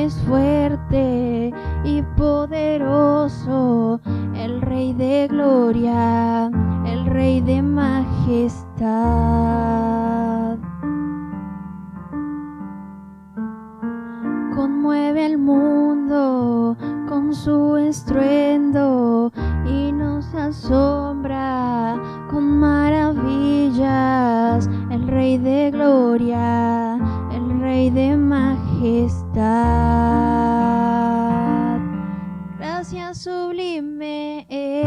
es fuerte y poderoso, el Rey de gloria, el Rey de majestad. Conmueve el mundo con su estruendo y nos asombra con maravillas, el Rey de gloria, el Rey de majestad. Gracia sublime es,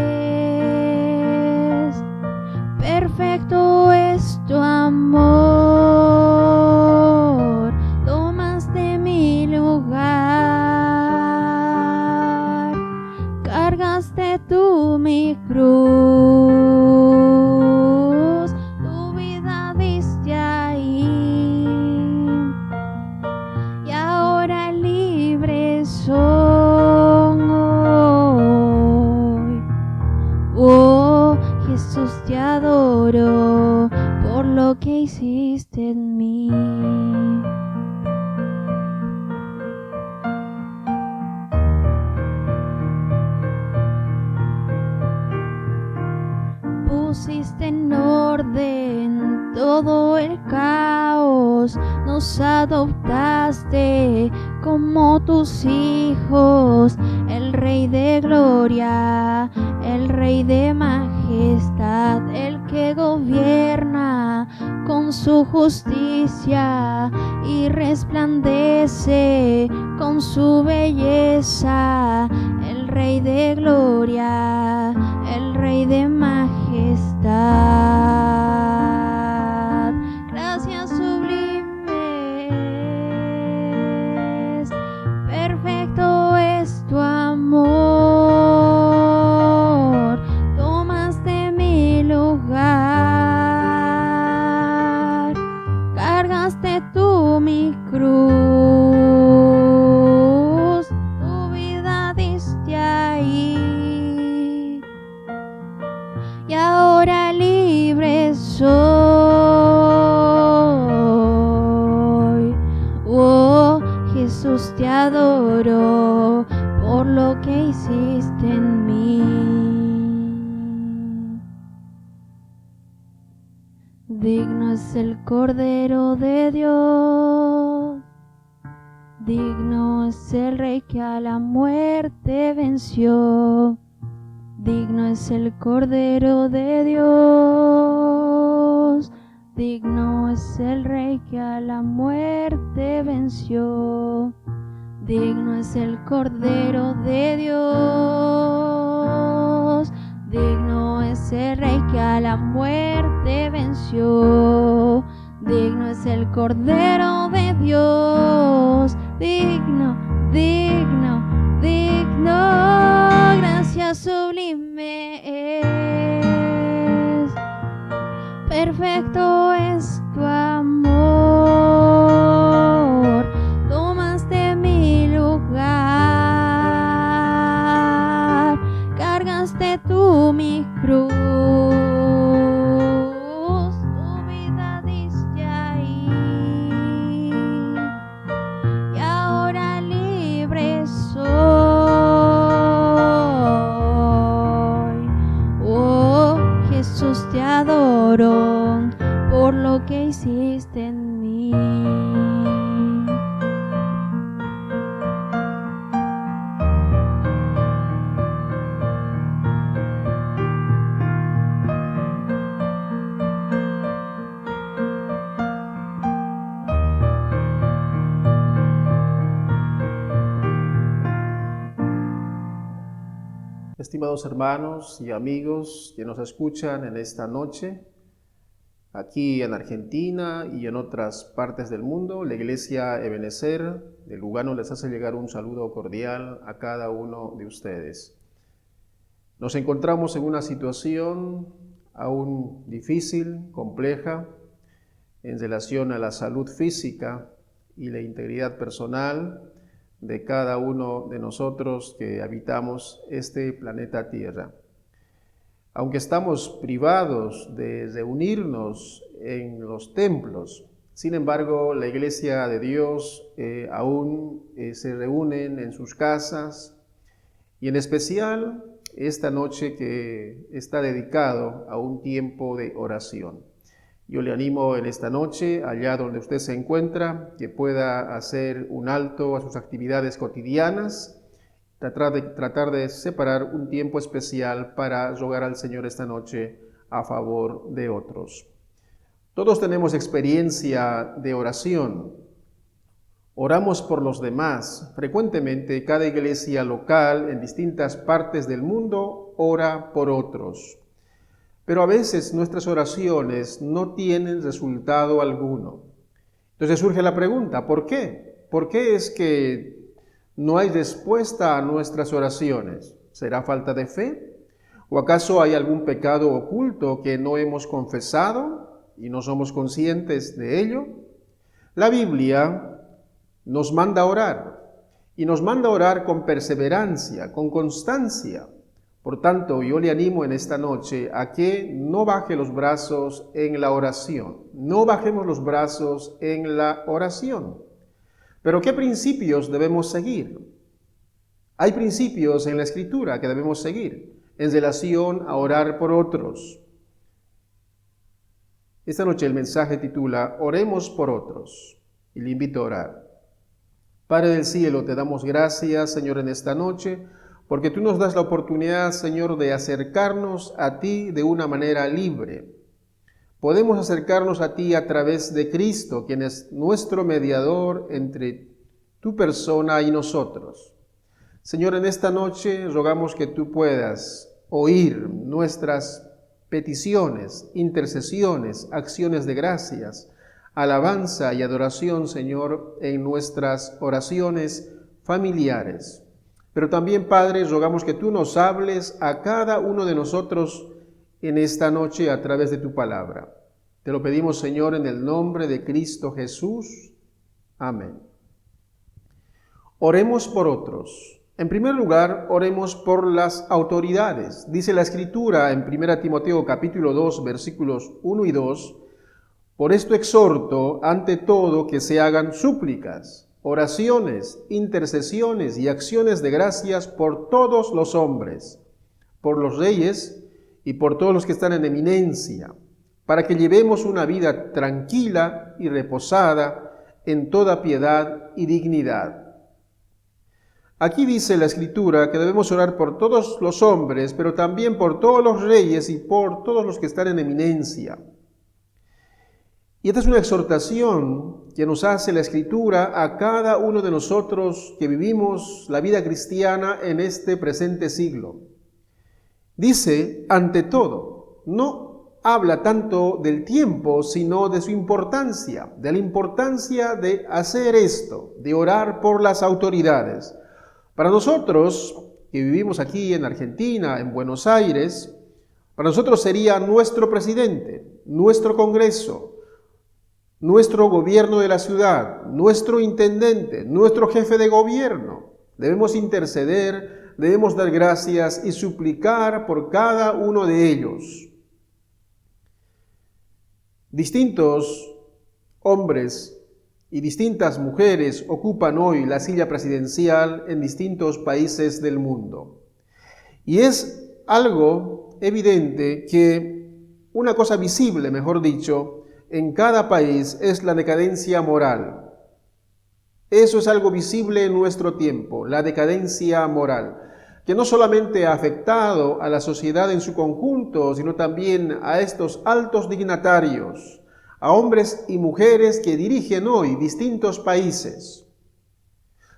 perfecto es tu amor, tomaste mi lugar, cargaste tú mi cruz, tu vida diste ahí, y ahora libre soy. Oh, Jesús, te adoro por lo que hiciste en mí. Pusiste en orden todo el caos, nos adoptaste como tus hijos, el Rey de gloria, el Rey de majestad, el que gobierna con su justicia y resplandece con su belleza, el Rey de gloria, el Rey de majestad. Gracias sublime es, perfecto es tu amor, tomaste mi lugar, cargaste tú mi cruz, tu vida diste ahí, y ahora libre soy. Oh, Jesús, te adoro por lo que hiciste en mí. Digno es el Cordero de Dios, digno es el Rey que a la muerte venció. Digno es el Cordero de Dios, digno es el Rey que a la muerte venció. Digno es el Cordero de Dios, digno es el Rey que a la muerte venció. Digno es el Cordero de Dios, digno, digno, digno. Gracia sublime es, perfecto es tu amor, tomaste mi lugar, cargaste tú mi cruz, tu vida diste ahí, y ahora libre soy. Oh, Jesús, te adoro por lo que hiciste en mí. Estimados hermanos y amigos que nos escuchan en esta noche, aquí en Argentina y en otras partes del mundo, la Iglesia Ebenecer de Lugano les hace llegar un saludo cordial a cada uno de ustedes. Nos encontramos en una situación aún difícil, compleja, en relación a la salud física y la integridad personal de cada uno de nosotros que habitamos este planeta Tierra. Aunque estamos privados de reunirnos en los templos, Sin embargo, la Iglesia de Dios aún se reúnen en sus casas y en especial esta noche que está dedicado a un tiempo de oración. Yo le animo en esta noche, allá donde usted se encuentra, que pueda hacer un alto a sus actividades cotidianas, tratar de separar un tiempo especial para rogar al Señor esta noche a favor de otros. Todos tenemos experiencia de oración. Oramos por los demás. Frecuentemente, cada iglesia local en distintas partes del mundo ora por otros. Pero a veces nuestras oraciones no tienen resultado alguno. Entonces surge la pregunta, ¿por qué? ¿Por qué es que no hay respuesta a nuestras oraciones? ¿Será falta de fe? ¿O acaso hay algún pecado oculto que no hemos confesado y no somos conscientes de ello? La Biblia nos manda a orar, y nos manda a orar con perseverancia, con constancia. Por tanto, yo le animo en esta noche a que no baje los brazos en la oración. No bajemos los brazos en la oración. Pero ¿qué principios debemos seguir? Hay principios en la Escritura que debemos seguir en relación a orar por otros. Esta noche el mensaje titula Oremos por otros, y le invito a orar. Padre del cielo, te damos gracias, Señor, en esta noche, porque tú nos das la oportunidad, Señor, de acercarnos a ti de una manera libre. Podemos acercarnos a ti a través de Cristo, quien es nuestro mediador entre tu persona y nosotros. Señor, en esta noche rogamos que tú puedas oír nuestras peticiones, intercesiones, acciones de gracias, alabanza y adoración, Señor, en nuestras oraciones familiares. Pero también, Padre, rogamos que tú nos hables a cada uno de nosotros en esta noche a través de tu palabra. Te lo pedimos, Señor, en el nombre de Cristo Jesús. Amén. Oremos por otros. En primer lugar, oremos por las autoridades. Dice la Escritura en 1 Timoteo capítulo 2, versículos 1 y 2, Por esto exhorto, ante todo, que se hagan súplicas, oraciones, intercesiones y acciones de gracias por todos los hombres, por los reyes y por todos los que están en eminencia, para que llevemos una vida tranquila y reposada en toda piedad y dignidad. Aquí dice la Escritura que debemos orar por todos los hombres, pero también por todos los reyes y por todos los que están en eminencia. Y esta es una exhortación que nos hace la Escritura a cada uno de nosotros que vivimos la vida cristiana en este presente siglo. Dice, ante todo, no habla tanto del tiempo, sino de su importancia, de la importancia de hacer esto, de orar por las autoridades. Para nosotros, que vivimos aquí en Argentina, en Buenos Aires, para nosotros sería nuestro presidente, nuestro Congreso, nuestro gobierno de la ciudad, nuestro intendente, nuestro jefe de gobierno. Debemos interceder, debemos dar gracias y suplicar por cada uno de ellos. Distintos hombres y distintas mujeres ocupan hoy la silla presidencial en distintos países del mundo. Y es algo evidente que una cosa visible, mejor dicho, en cada país es la decadencia moral. Eso es algo visible en nuestro tiempo, la decadencia moral, que no solamente ha afectado a la sociedad en su conjunto, sino también a estos altos dignatarios, a hombres y mujeres que dirigen hoy distintos países.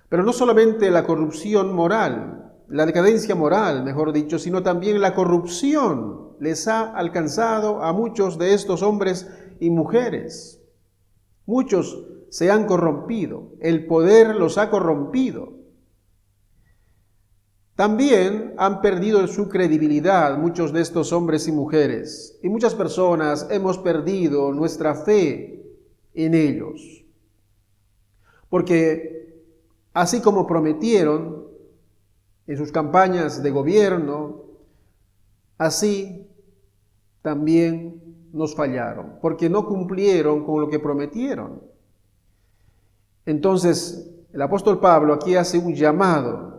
Pero no solamente la corrupción moral, la decadencia moral, mejor dicho, sino también la corrupción les ha alcanzado a muchos de estos hombres y mujeres. Muchos se han corrompido, el poder los ha corrompido. También han perdido su credibilidad muchos de estos hombres y mujeres, y muchas personas hemos perdido nuestra fe en ellos. Porque así como prometieron en sus campañas de gobierno, así también nos fallaron, porque no cumplieron con lo que prometieron. Entonces, el apóstol Pablo aquí hace un llamado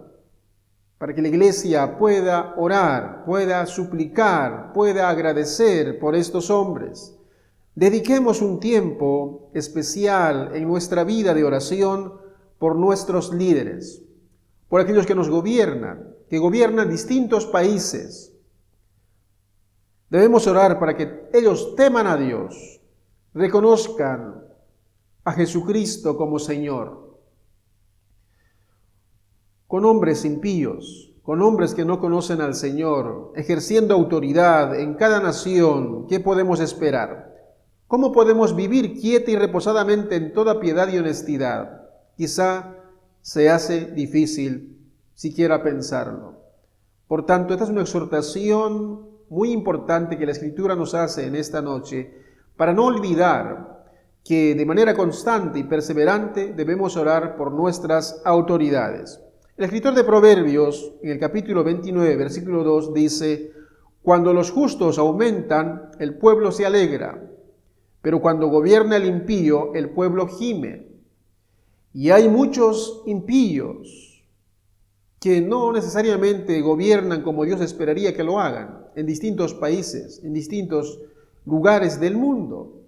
para que la iglesia pueda orar, pueda suplicar, pueda agradecer por estos hombres. Dediquemos un tiempo especial en nuestra vida de oración por nuestros líderes, por aquellos que nos gobiernan, que gobiernan distintos países. Debemos orar para que ellos teman a Dios, reconozcan a Jesucristo como Señor. Con hombres impíos, con hombres que no conocen al Señor, ejerciendo autoridad en cada nación, ¿qué podemos esperar? ¿Cómo podemos vivir quieta y reposadamente en toda piedad y honestidad? Quizá se hace difícil siquiera pensarlo. Por tanto, esta es una exhortación muy importante que la Escritura nos hace en esta noche para no olvidar que de manera constante y perseverante debemos orar por nuestras autoridades. El escritor de Proverbios, en el capítulo 29, versículo 2, dice: cuando los justos aumentan, el pueblo se alegra, pero cuando gobierna el impío, el pueblo gime. Y hay muchos impíos que no necesariamente gobiernan como Dios esperaría que lo hagan en distintos países, en distintos lugares del mundo.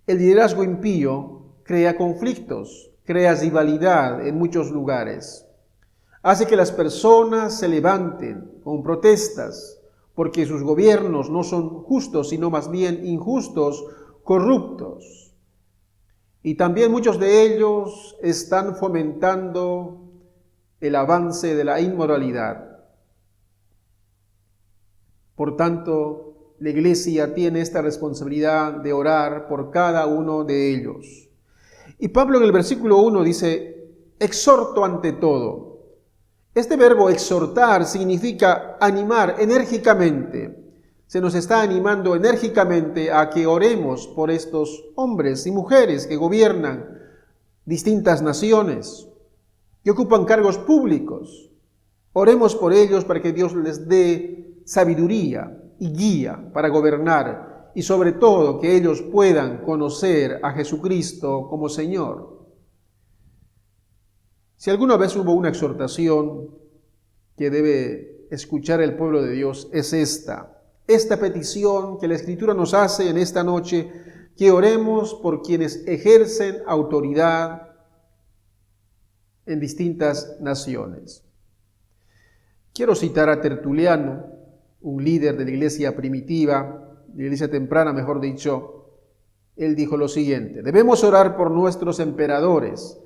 El liderazgo impío crea conflictos, crea rivalidad en muchos lugares. Hace que las personas se levanten con protestas porque sus gobiernos no son justos, sino más bien injustos, corruptos. Y también muchos de ellos están fomentando el avance de la inmoralidad. Por tanto, la Iglesia tiene esta responsabilidad de orar por cada uno de ellos. Y Pablo en el versículo 1 dice: exhorto ante todo. Este verbo exhortar significa animar enérgicamente. Se nos está animando enérgicamente a que oremos por estos hombres y mujeres que gobiernan distintas naciones, que ocupan cargos públicos. Oremos por ellos para que Dios les dé sabiduría y guía para gobernar, y sobre todo que ellos puedan conocer a Jesucristo como Señor. Si alguna vez hubo una exhortación que debe escuchar el pueblo de Dios, es esta petición que la Escritura nos hace en esta noche, que oremos por quienes ejercen autoridad en distintas naciones. Quiero citar a Tertuliano, un líder de la iglesia primitiva, de la iglesia temprana, mejor dicho. Él dijo lo siguiente: debemos orar por nuestros emperadores,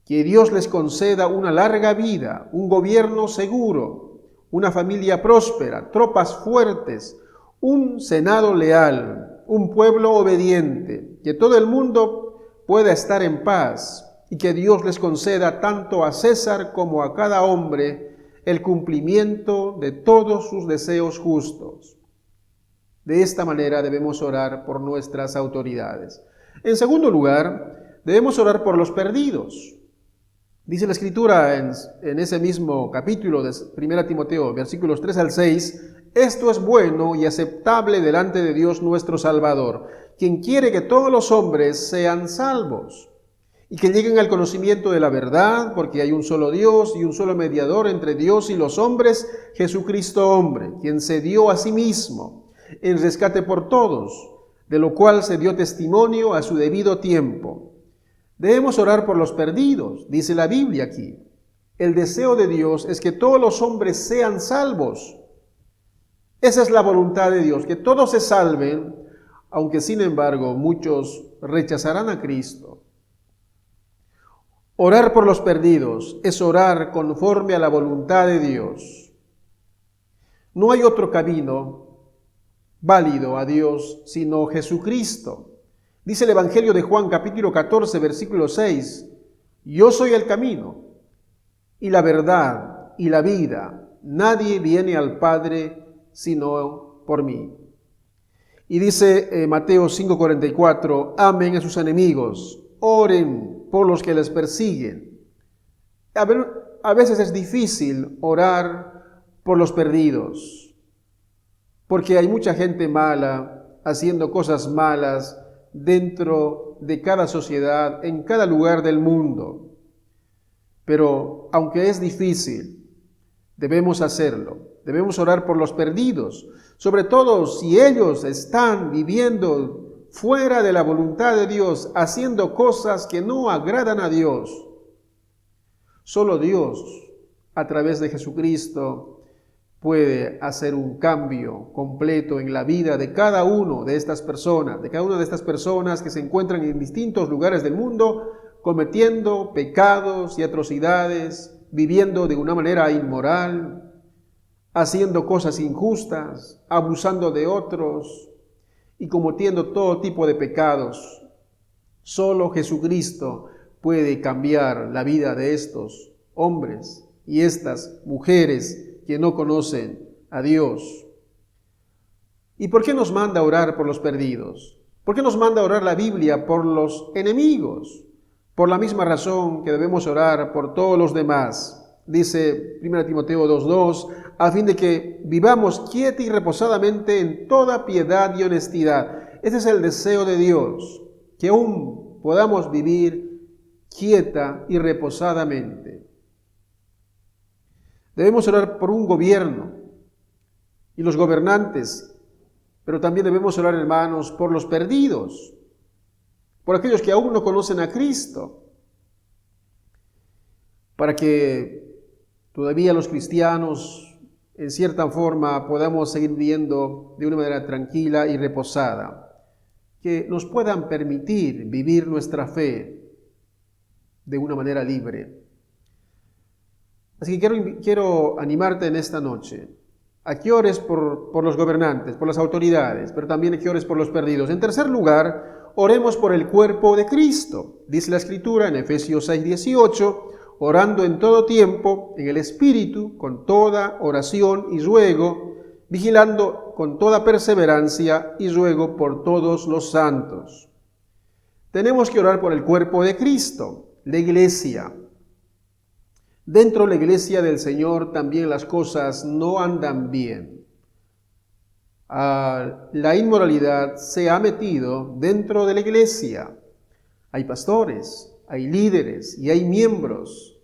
que Dios les conceda una larga vida, un gobierno seguro, una familia próspera, tropas fuertes, un senado leal, un pueblo obediente, que todo el mundo pueda estar en paz, y que Dios les conceda tanto a César como a cada hombre el cumplimiento de todos sus deseos justos. De esta manera debemos orar por nuestras autoridades. En segundo lugar, debemos orar por los perdidos. Dice la Escritura en ese mismo capítulo de 1 Timoteo, versículos 3 al 6, esto es bueno y aceptable delante de Dios nuestro Salvador, quien quiere que todos los hombres sean salvos y que lleguen al conocimiento de la verdad, porque hay un solo Dios y un solo mediador entre Dios y los hombres, Jesucristo hombre, quien se dio a sí mismo en rescate por todos, de lo cual se dio testimonio a su debido tiempo. Debemos orar por los perdidos, dice la Biblia aquí. El deseo de Dios es que todos los hombres sean salvos. Esa es la voluntad de Dios, que todos se salven, aunque sin embargo muchos rechazarán a Cristo. Orar por los perdidos es orar conforme a la voluntad de Dios. No hay otro camino válido a Dios sino Jesucristo. Dice el Evangelio de Juan, capítulo 14, versículo 6, yo soy el camino y la verdad y la vida. Nadie viene al Padre sino por mí. Y dice Mateo 5:44, amen a sus enemigos, oren por los que les persiguen. A veces es difícil orar por los perdidos. porque hay mucha gente mala haciendo cosas malas dentro de cada sociedad, en cada lugar del mundo. Pero aunque es difícil, debemos hacerlo. Debemos orar por los perdidos, sobre todo si ellos están viviendo fuera de la voluntad de Dios, haciendo cosas que no agradan a Dios. Solo Dios, a través de Jesucristo, puede hacer un cambio completo en la vida de cada uno de estas personas, que se encuentran en distintos lugares del mundo, cometiendo pecados y atrocidades, viviendo de una manera inmoral, haciendo cosas injustas, abusando de otros y cometiendo todo tipo de pecados. Solo Jesucristo puede cambiar la vida de estos hombres y estas mujeres que no conocen a Dios. ¿Y por qué nos manda a orar por los perdidos? ¿Por qué nos manda a orar la Biblia por los enemigos? Por la misma razón que debemos orar por todos los demás. Dice 1 Timoteo 2:2, a fin de que vivamos quieta y reposadamente en toda piedad y honestidad. Ese es el deseo de Dios, que aún podamos vivir quieta y reposadamente. Debemos orar por un gobierno y los gobernantes, pero también debemos orar, hermanos, por los perdidos, por aquellos que aún no conocen a Cristo, para que todavía los cristianos, en cierta forma, podamos seguir viviendo de una manera tranquila y reposada, que nos puedan permitir vivir nuestra fe de una manera libre. Así que quiero animarte en esta noche a que ores por los gobernantes, por las autoridades, pero también a que ores por los perdidos. En tercer lugar, oremos por el cuerpo de Cristo. Dice la Escritura en Efesios 6:18, orando en todo tiempo, en el Espíritu, con toda oración y ruego, vigilando con toda perseverancia y ruego por todos los santos. Tenemos que orar por el cuerpo de Cristo, la iglesia. Dentro de la iglesia del Señor también las cosas no andan bien. La inmoralidad se ha metido dentro de la iglesia. Hay pastores, hay líderes y hay miembros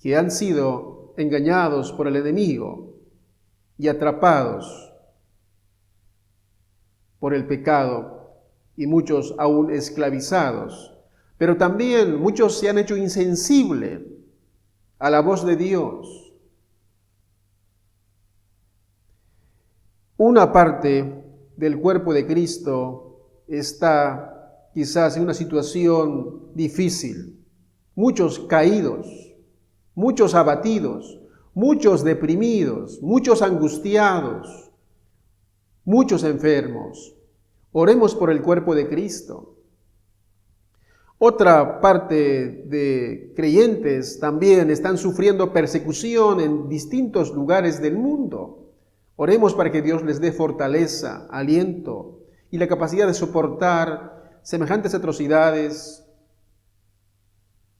que han sido engañados por el enemigo y atrapados por el pecado, y muchos aún esclavizados. Pero también muchos se han hecho insensibles a la voz de Dios. Una parte del cuerpo de Cristo está quizás en una situación difícil. Muchos caídos, muchos abatidos, muchos deprimidos, muchos angustiados, muchos enfermos. Oremos por el cuerpo de Cristo. Otra parte de creyentes también están sufriendo persecución en distintos lugares del mundo. Oremos para que Dios les dé fortaleza, aliento y la capacidad de soportar semejantes atrocidades,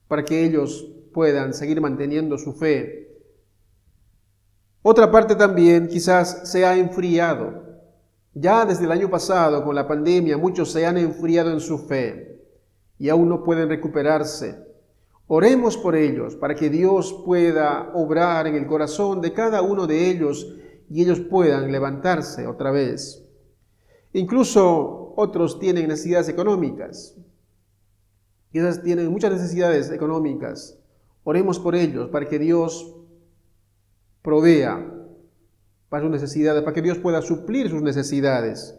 para que ellos puedan seguir manteniendo su fe. Otra parte también quizás se ha enfriado. Ya desde el año pasado, con la pandemia, muchos se han enfriado en su fe y aún no pueden recuperarse. Oremos por ellos para que Dios pueda obrar en el corazón de cada uno de ellos y ellos puedan levantarse otra vez. Incluso otros tienen necesidades económicas. Quizás tienen muchas necesidades económicas. Oremos por ellos para que Dios provea para sus necesidades, para que Dios pueda suplir sus necesidades.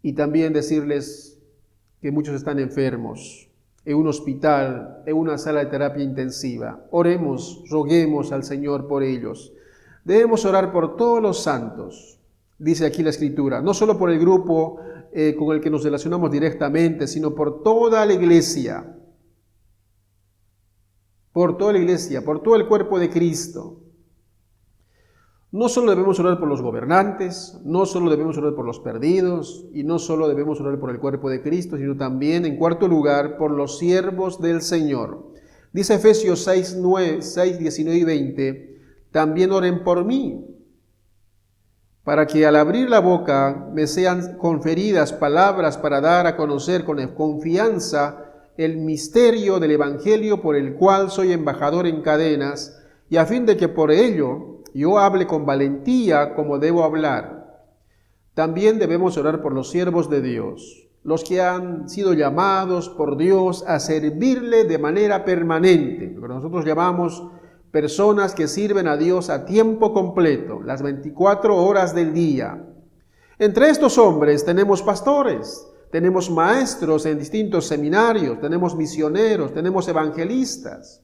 Y también decirles que muchos están enfermos, en un hospital, en una sala de terapia intensiva. Oremos, roguemos al Señor por ellos. Debemos orar por todos los santos, dice aquí la Escritura, no solo por el grupo con el que nos relacionamos directamente, sino por toda la iglesia, por toda la iglesia, por todo el cuerpo de Cristo. No solo debemos orar por los gobernantes, no solo debemos orar por los perdidos, y no solo debemos orar por el cuerpo de Cristo, sino también, en cuarto lugar, por los siervos del Señor. Dice Efesios 6, 19 y 20, también oren por mí, para que al abrir la boca me sean conferidas palabras para dar a conocer con confianza el misterio del Evangelio por el cual soy embajador en cadenas, y a fin de que por ello yo hable con valentía como debo hablar. También debemos orar por los siervos de Dios, los que han sido llamados por Dios a servirle de manera permanente, lo que nosotros llamamos personas que sirven a Dios a tiempo completo, las 24 horas del día. Entre estos hombres tenemos pastores, tenemos maestros en distintos seminarios, tenemos misioneros, tenemos evangelistas,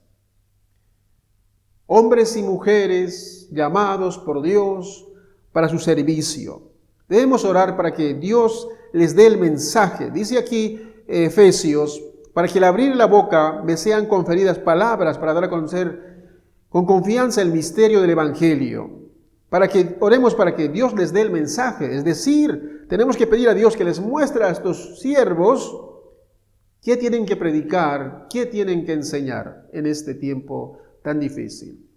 hombres y mujeres llamados por Dios para su servicio. Debemos orar para que Dios les dé el mensaje. Dice aquí Efesios, para que al abrir la boca me sean conferidas palabras para dar a conocer con confianza el misterio del Evangelio. Oremos para que Dios les dé el mensaje. Es decir, tenemos que pedir a Dios que les muestre a estos siervos qué tienen que predicar, qué tienen que enseñar en este tiempo tan difícil.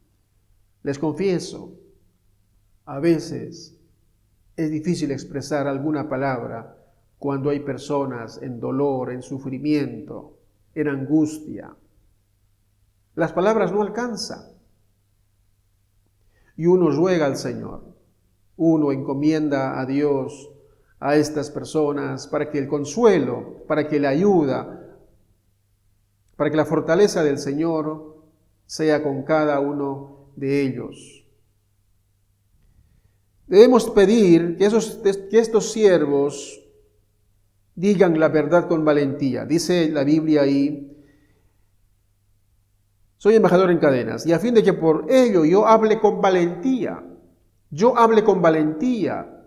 Les confieso, a veces es difícil expresar alguna palabra cuando hay personas en dolor, en sufrimiento, en angustia. Las palabras no alcanzan. Y uno ruega al Señor, uno encomienda a Dios a estas personas para que el consuelo, para que la ayuda, para que la fortaleza del Señor sea con cada uno de ellos. Debemos pedir que estos siervos digan la verdad con valentía. Dice la Biblia ahí, soy embajador en cadenas, y a fin de que por ello yo hable con valentía. Yo hable con valentía.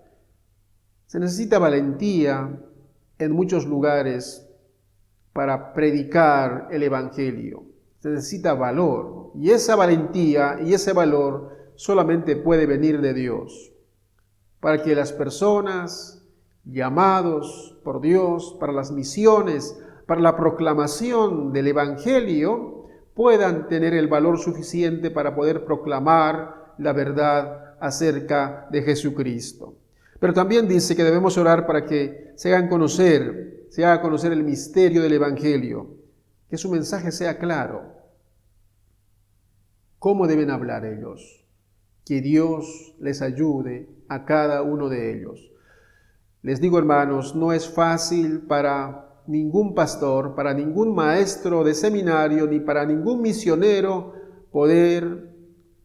Se necesita valentía en muchos lugares para predicar el Evangelio. Se necesita valor. Y esa valentía y ese valor solamente puede venir de Dios. Para que las personas llamados por Dios para las misiones, para la proclamación del Evangelio, puedan tener el valor suficiente para poder proclamar la verdad acerca de Jesucristo. Pero también dice que debemos orar para que se haga conocer el misterio del Evangelio, que su mensaje sea claro. ¿Cómo deben hablar ellos? Que Dios les ayude a cada uno de ellos. Les digo, hermanos, no es fácil para ningún pastor, para ningún maestro de seminario, ni para ningún misionero poder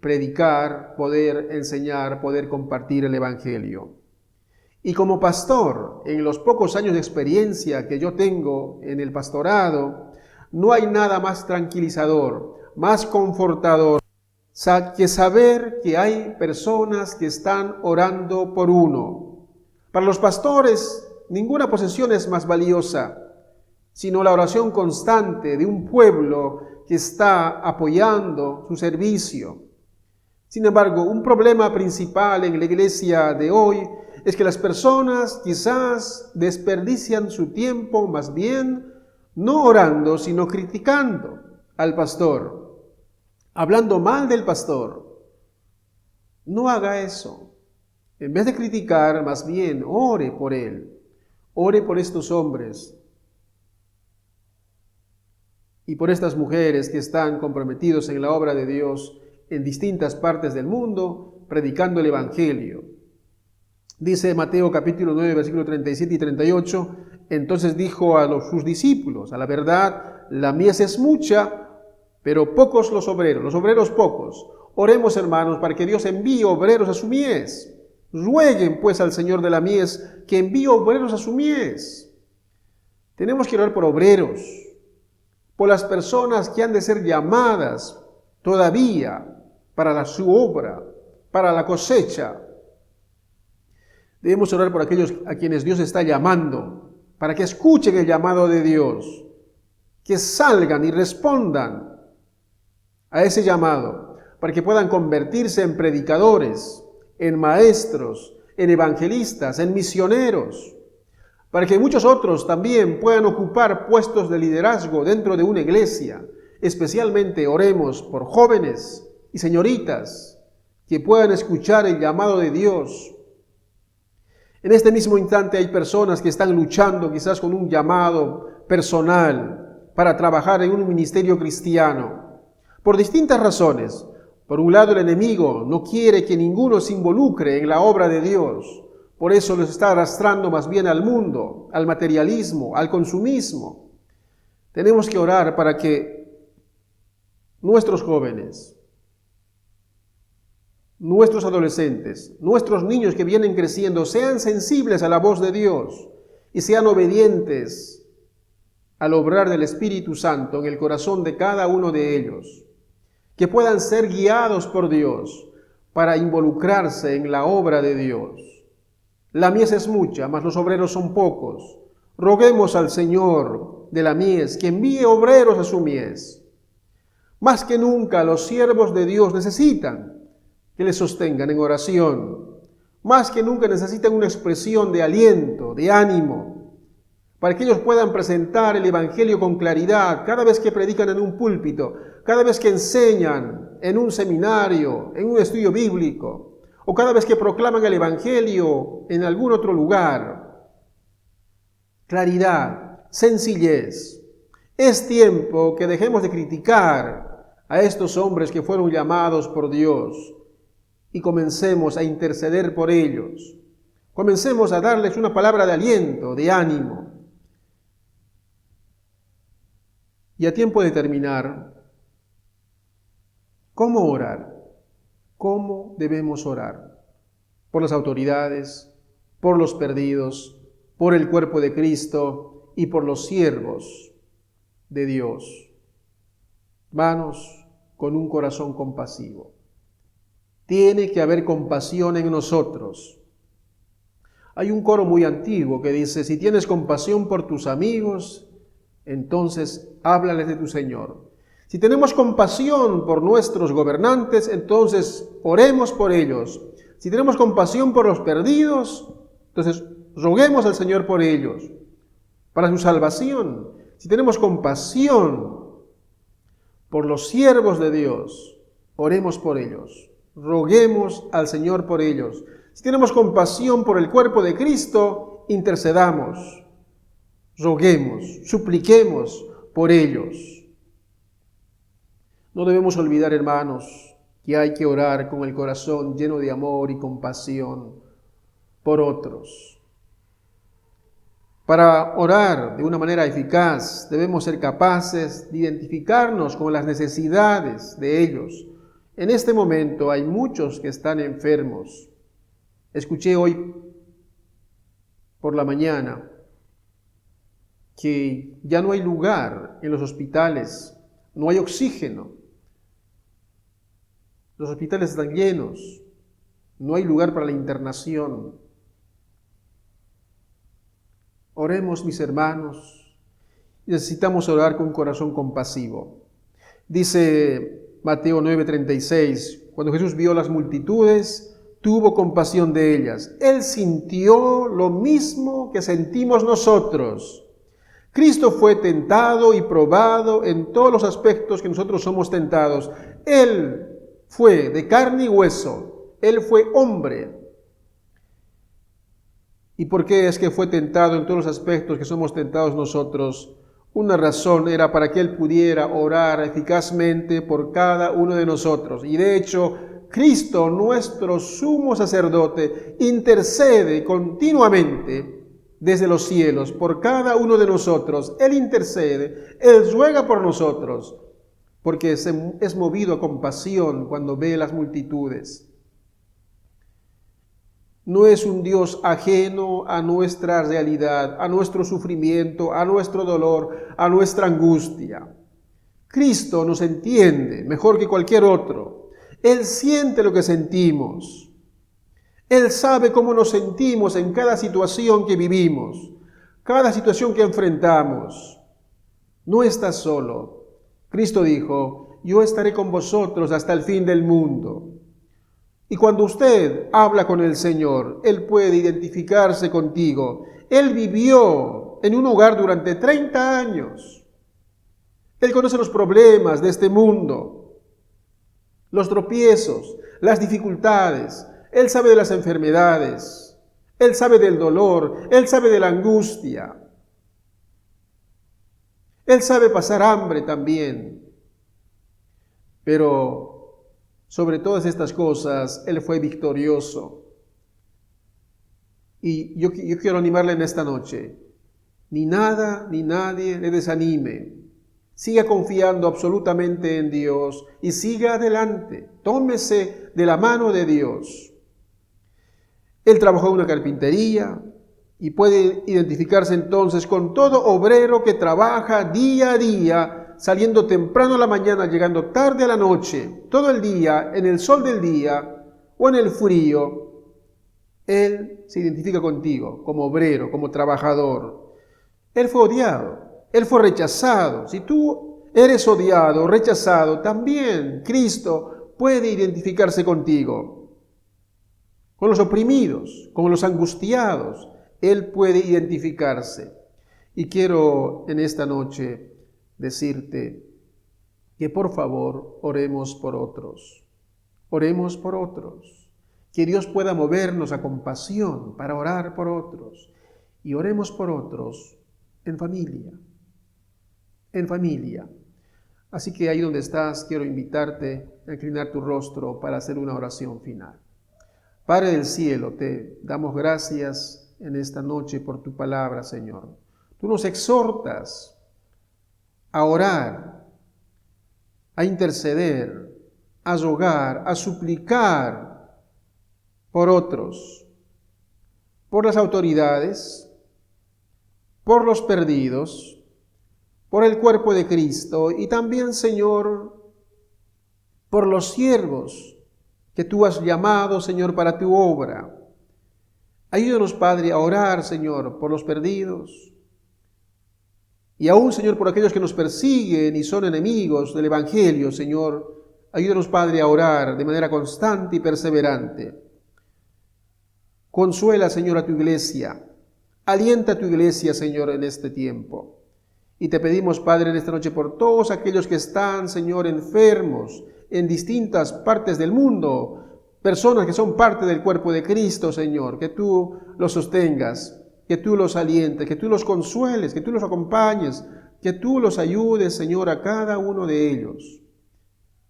predicar, poder enseñar, poder compartir el Evangelio. Y como pastor, en los pocos años de experiencia que yo tengo en el pastorado, no hay nada más tranquilizador, más confortador, que saber que hay personas que están orando por uno. Para los pastores, ninguna posesión es más valiosa, sino la oración constante de un pueblo que está apoyando su servicio. Sin embargo, un problema principal en la iglesia de hoy es que las personas quizás desperdician su tiempo más bien no orando, sino criticando al pastor, hablando mal del pastor. No haga eso. En vez de criticar, más bien ore por él, ore por estos hombres y por estas mujeres que están comprometidos en la obra de Dios en distintas partes del mundo, predicando el Evangelio. Dice Mateo capítulo 9, versículos 37 y 38, entonces dijo a sus discípulos, a la verdad, la mies es mucha, pero pocos los obreros pocos. Oremos, hermanos, para que Dios envíe obreros a su mies. Rueguen, pues, al Señor de la mies que envíe obreros a su mies. Tenemos que orar por obreros, por las personas que han de ser llamadas todavía para su obra, para la cosecha. Debemos orar por aquellos a quienes Dios está llamando, para que escuchen el llamado de Dios, que salgan y respondan a ese llamado, para que puedan convertirse en predicadores, en maestros, en evangelistas, en misioneros, para que muchos otros también puedan ocupar puestos de liderazgo dentro de una iglesia. Especialmente oremos por jóvenes y señoritas que puedan escuchar el llamado de Dios En este mismo instante hay personas que están luchando quizás con un llamado personal para trabajar en un ministerio cristiano, por distintas razones. Por un lado, el enemigo no quiere que ninguno se involucre en la obra de Dios. Por eso los está arrastrando más bien al mundo, al materialismo, al consumismo. Tenemos que orar para que nuestros jóvenes, nuestros adolescentes, nuestros niños que vienen creciendo, sean sensibles a la voz de Dios y sean obedientes al obrar del Espíritu Santo en el corazón de cada uno de ellos, que puedan ser guiados por Dios para involucrarse en la obra de Dios. La mies es mucha, mas los obreros son pocos. Roguemos al Señor de la mies que envíe obreros a su mies. Más que nunca los siervos de Dios necesitan que les sostengan en oración. Más que nunca necesitan una expresión de aliento, de ánimo, para que ellos puedan presentar el Evangelio con claridad cada vez que predican en un púlpito, cada vez que enseñan en un seminario, en un estudio bíblico, o cada vez que proclaman el Evangelio en algún otro lugar. Claridad, sencillez. Es tiempo que dejemos de criticar a estos hombres que fueron llamados por Dios y comencemos a interceder por ellos. Comencemos a darles una palabra de aliento, de ánimo. Y a tiempo de terminar, ¿cómo orar? ¿Cómo debemos orar? Por las autoridades, por los perdidos, por el cuerpo de Cristo y por los siervos de Dios. Hermanos, con un corazón compasivo. Tiene que haber compasión en nosotros. Hay un coro muy antiguo que dice, si tienes compasión por tus amigos, entonces háblales de tu Señor. Si tenemos compasión por nuestros gobernantes, entonces oremos por ellos. Si tenemos compasión por los perdidos, entonces roguemos al Señor por ellos, para su salvación. Si tenemos compasión por los siervos de Dios, oremos por ellos. Roguemos al Señor por ellos. Si tenemos compasión por el cuerpo de Cristo, intercedamos, roguemos, supliquemos por ellos. No debemos olvidar, hermanos, que hay que orar con el corazón lleno de amor y compasión por otros. Para orar de una manera eficaz, debemos ser capaces de identificarnos con las necesidades de ellos. En este momento hay muchos que están enfermos. Escuché hoy por la mañana que ya no hay lugar en los hospitales, no hay oxígeno. Los hospitales están llenos, no hay lugar para la internación. Oremos, mis hermanos, necesitamos orar con un corazón compasivo. Dice Mateo 9:36, cuando Jesús vio las multitudes, tuvo compasión de ellas. Él sintió lo mismo que sentimos nosotros. Cristo fue tentado y probado en todos los aspectos que nosotros somos tentados. Él fue de carne y hueso, Él fue hombre. ¿Y por qué es que fue tentado en todos los aspectos que somos tentados nosotros? Una razón era para que Él pudiera orar eficazmente por cada uno de nosotros. Y de hecho, Cristo, nuestro sumo sacerdote, intercede continuamente desde los cielos por cada uno de nosotros. Él intercede, Él ruega por nosotros, porque es movido a compasión cuando ve las multitudes. No es un Dios ajeno a nuestra realidad, a nuestro sufrimiento, a nuestro dolor, a nuestra angustia. Cristo nos entiende mejor que cualquier otro. Él siente lo que sentimos. Él sabe cómo nos sentimos en cada situación que vivimos, cada situación que enfrentamos. No estás solo. Cristo dijo, yo estaré con vosotros hasta el fin del mundo. Y cuando usted habla con el Señor, Él puede identificarse contigo. Él vivió en un hogar durante 30 años. Él conoce los problemas de este mundo, los tropiezos, las dificultades. Él sabe de las enfermedades. Él sabe del dolor, Él sabe de la angustia. Él sabe pasar hambre también. Pero sobre todas estas cosas, Él fue victorioso. Y yo quiero animarle en esta noche. Ni nada ni nadie le desanime. Siga confiando absolutamente en Dios y siga adelante. Tómese de la mano de Dios. Él trabajó en una carpintería y puede identificarse entonces con todo obrero que trabaja día a día, saliendo temprano a la mañana, llegando tarde a la noche, todo el día, en el sol del día o en el frío. Él se identifica contigo como obrero, como trabajador. Él fue odiado, Él fue rechazado. Si tú eres odiado, rechazado, también Cristo puede identificarse contigo. Con los oprimidos, con los angustiados, Él puede identificarse. Y quiero en esta noche decirte que por favor oremos por otros. Oremos por otros. Que Dios pueda movernos a compasión para orar por otros. Y oremos por otros en familia. En familia. Así que ahí donde estás, quiero invitarte a inclinar tu rostro para hacer una oración final. Padre del cielo, te damos gracias en esta noche por tu palabra, Señor. Tú nos exhortas a orar, a interceder, a rogar, a suplicar por otros, por las autoridades, por los perdidos, por el cuerpo de Cristo y también, Señor, por los siervos que tú has llamado, Señor, para tu obra. Ayúdanos, Padre, a orar, Señor, por los perdidos. Y aún, Señor, por aquellos que nos persiguen y son enemigos del Evangelio, Señor. Ayúdanos, Padre, a orar de manera constante y perseverante. Consuela, Señor, a tu iglesia. Alienta a tu iglesia, Señor, en este tiempo. Y te pedimos, Padre, en esta noche por todos aquellos que están, Señor, enfermos en distintas partes del mundo, personas que son parte del cuerpo de Cristo, Señor, que tú los sostengas, que tú los alientes, que tú los consueles, que tú los acompañes, que tú los ayudes, Señor, a cada uno de ellos.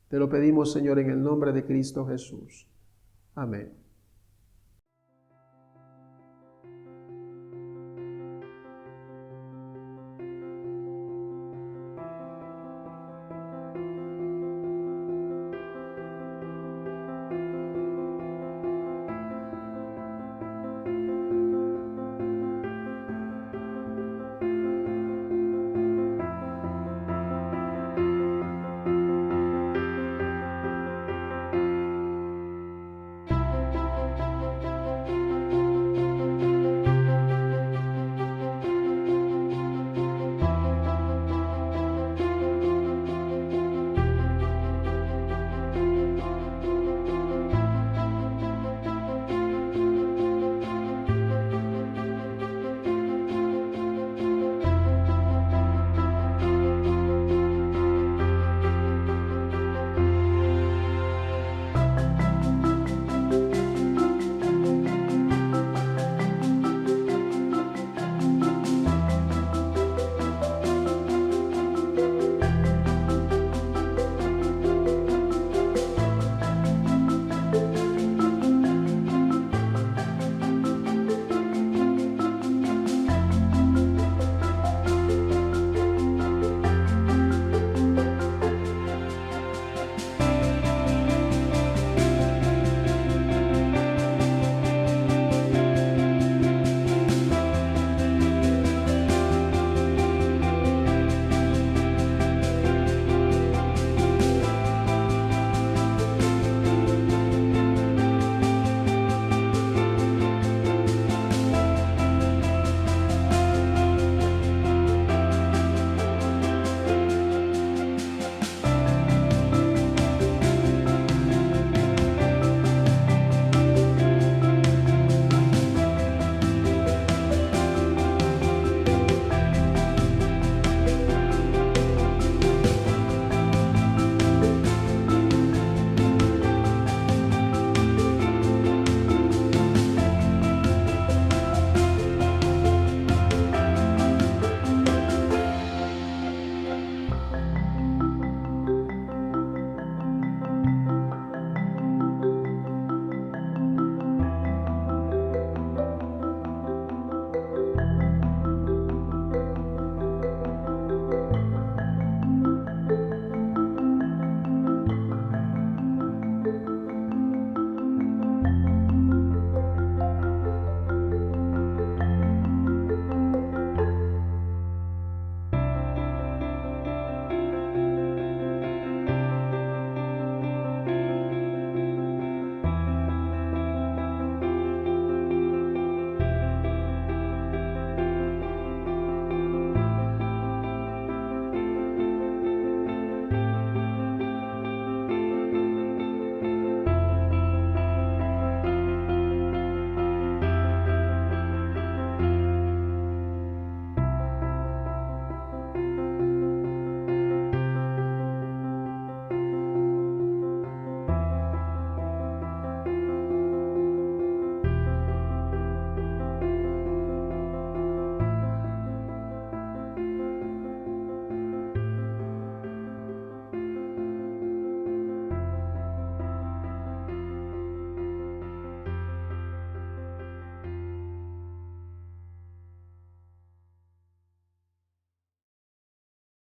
Te lo pedimos, Señor, en el nombre de Cristo Jesús. Amén.